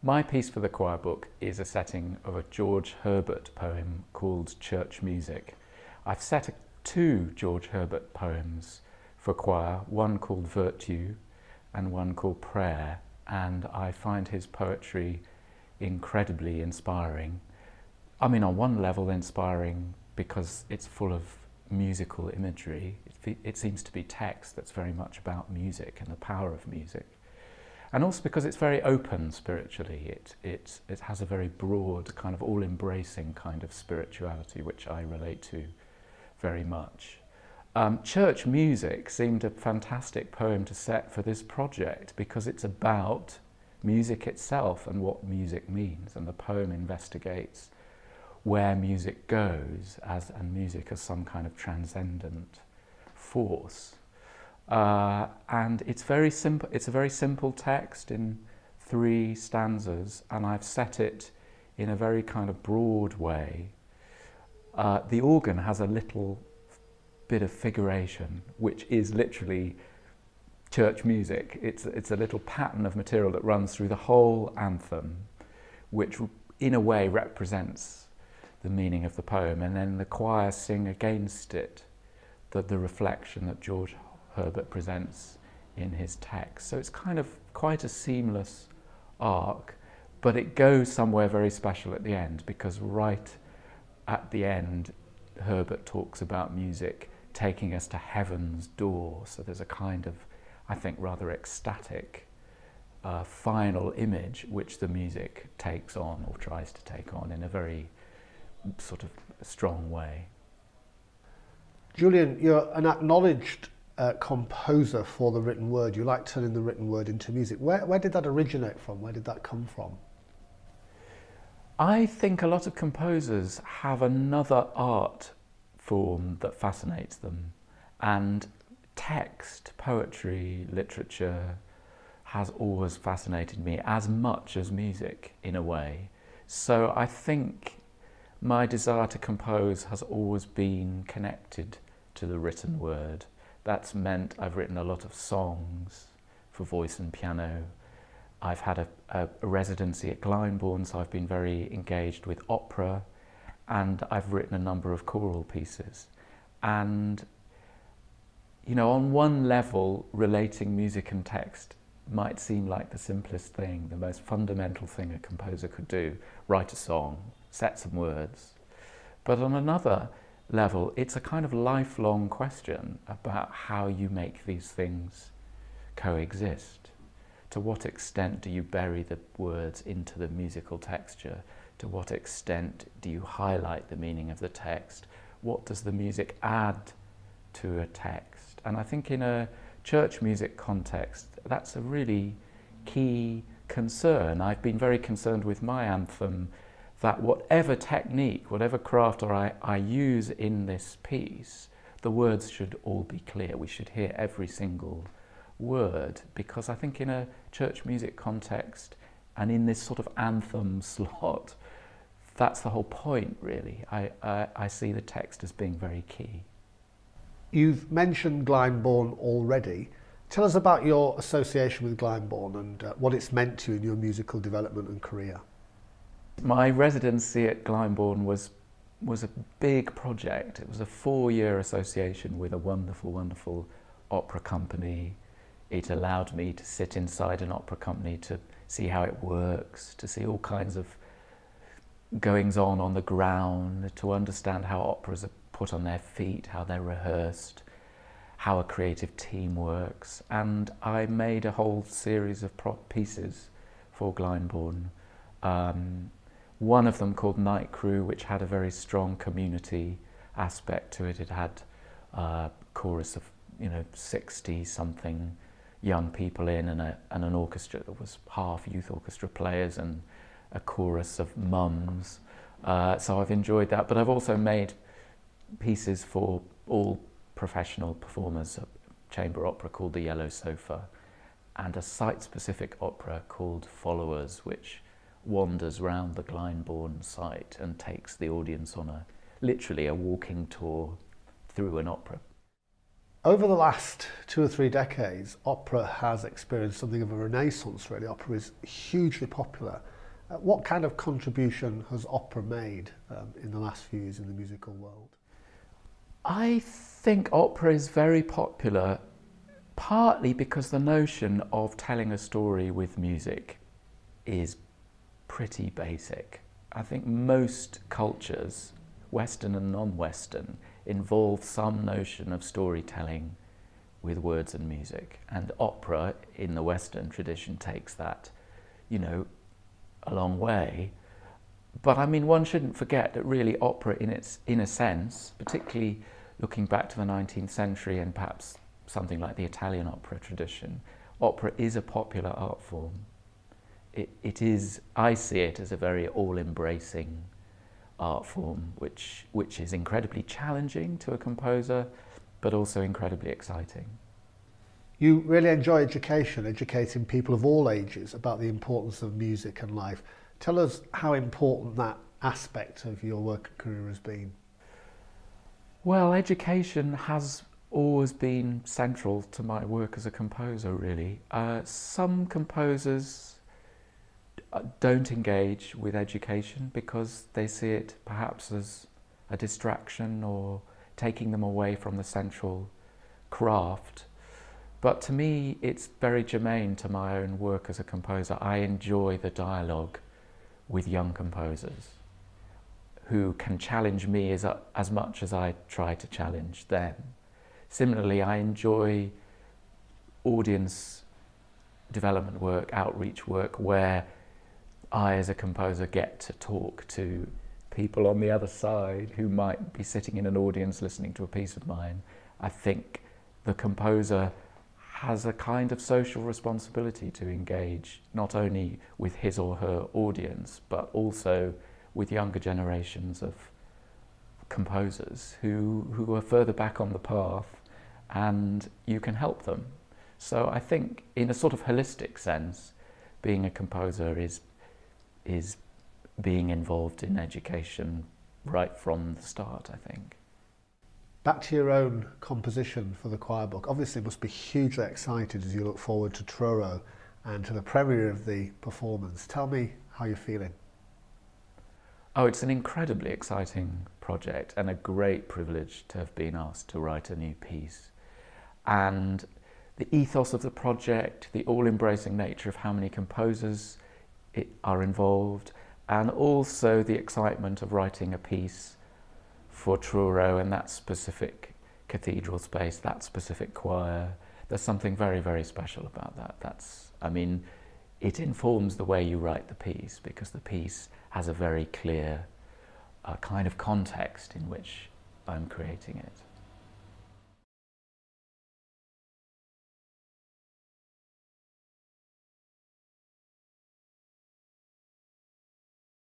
My piece for the choir book is a setting of a George Herbert poem called Church Music. I've set two George Herbert poems for choir, one called Virtue and one called Prayer, and I find his poetry incredibly inspiring. I mean, on one level inspiring because it's full of musical imagery. It seems to be text that's very much about music and the power of music. And also because it's very open spiritually. It has a very broad, kind of all-embracing kind of spirituality, which I relate to very much. Church Music seemed a fantastic poem to set for this project because it's about music itself and what music means, and the poem investigates where music goes and music as some kind of transcendent force. And it's very simple. It's a very simple text in 3 stanzas, and I've set it in a very kind of broad way. The organ has a little bit of figuration, which is literally church music. It's a little pattern of material that runs through the whole anthem, which in a way represents the meaning of the poem, and then the choir sing against it the reflection that George Herbert presents in his text. So it's kind of quite a seamless arc, but it goes somewhere very special at the end, because right at the end Herbert talks about music taking us to heaven's door. So there's a kind of, I think, rather ecstatic final image which the music takes on, or tries to take on, in a very sort of strong way. Julian, you're an acknowledged composer for the written word. You like turning the written word into music. Where did that originate from? Where did that come from? I think a lot of composers have another art form that fascinates them, and text, poetry, literature has always fascinated me as much as music in a way. So I think my desire to compose has always been connected to the written word. That's meant I've written a lot of songs for voice and piano. I've had a residency at Glyndebourne, so I've been very engaged with opera, and I've written a number of choral pieces. And, you know, on one level, relating music and text might seem like the simplest thing, the most fundamental thing a composer could do: write a song, set some words. But on another level, it's a kind of lifelong question about how you make these things coexist. To what extent do you bury the words into the musical texture? To what extent do you highlight the meaning of the text? What does the music add to a text? And I think in a church music context, that's a really key concern. I've been very concerned with my anthem that whatever technique, whatever craft I use in this piece, the words should all be clear. We should hear every single word, because I think in a church music context and in this sort of anthem slot, that's the whole point, really. I see the text as being very key. You've mentioned Glyndebourne already. Tell us about your association with Glyndebourne and what it's meant to you in your musical development and career. My residency at Glyndebourne was a big project. It was a 4-year association with a wonderful, wonderful opera company. It allowed me to sit inside an opera company to see how it works, to see all kinds of goings on the ground, to understand how operas are put on their feet, how they're rehearsed, how a creative team works. And I made a whole series of pieces for Glyndebourne. One of them called Night Crew, which had a very strong community aspect to it. It had a chorus of 60-something young people in, and an orchestra that was half youth orchestra players and a chorus of mums. So I've enjoyed that, but I've also made pieces for all professional performers, a chamber opera called The Yellow Sofa, and a site-specific opera called Followers, which wanders round the Glyndebourne site and takes the audience on literally a walking tour through an opera. Over the last 2 or 3 decades, opera has experienced something of a renaissance, really. Opera is hugely popular. What kind of contribution has opera made in the last few years in the musical world? I think opera is very popular, partly because the notion of telling a story with music is pretty basic. I think most cultures, Western and non-Western, involve some notion of storytelling with words and music. And opera, in the Western tradition, takes that, a long way. But I mean, one shouldn't forget that really opera in a sense, particularly looking back to the 19th century and perhaps something like the Italian opera tradition, opera is a popular art form. It is, I see it as a very all-embracing art form, which is incredibly challenging to a composer, but also incredibly exciting. You really enjoy education, educating people of all ages about the importance of music and life. Tell us how important that aspect of your work and career has been. Well, education has always been central to my work as a composer, really. Some composers don't engage with education because they see it perhaps as a distraction or taking them away from the central craft. But to me, it's very germane to my own work as a composer. I enjoy the dialogue with young composers who can challenge me as much as I try to challenge them. Similarly, I enjoy audience development work, outreach work, where I as a composer get to talk to people on the other side who might be sitting in an audience listening to a piece of mine. I think the composer has a kind of social responsibility to engage not only with his or her audience, but also with younger generations of composers who are further back on the path, and you can help them. So I think in a sort of holistic sense, being a composer is being involved in education right from the start, I think. Back to your own composition for the Choirbook. Obviously you must be hugely excited as you look forward to Truro and to the premiere of the performance. Tell me how you're feeling. Oh, it's an incredibly exciting project and a great privilege to have been asked to write a new piece. And the ethos of the project, the all-embracing nature of how many composers are involved, and also the excitement of writing a piece for Truro and that specific cathedral space, that specific choir. There's something very, very special about that. It informs the way you write the piece, because the piece has a very clear kind of context in which I'm creating it.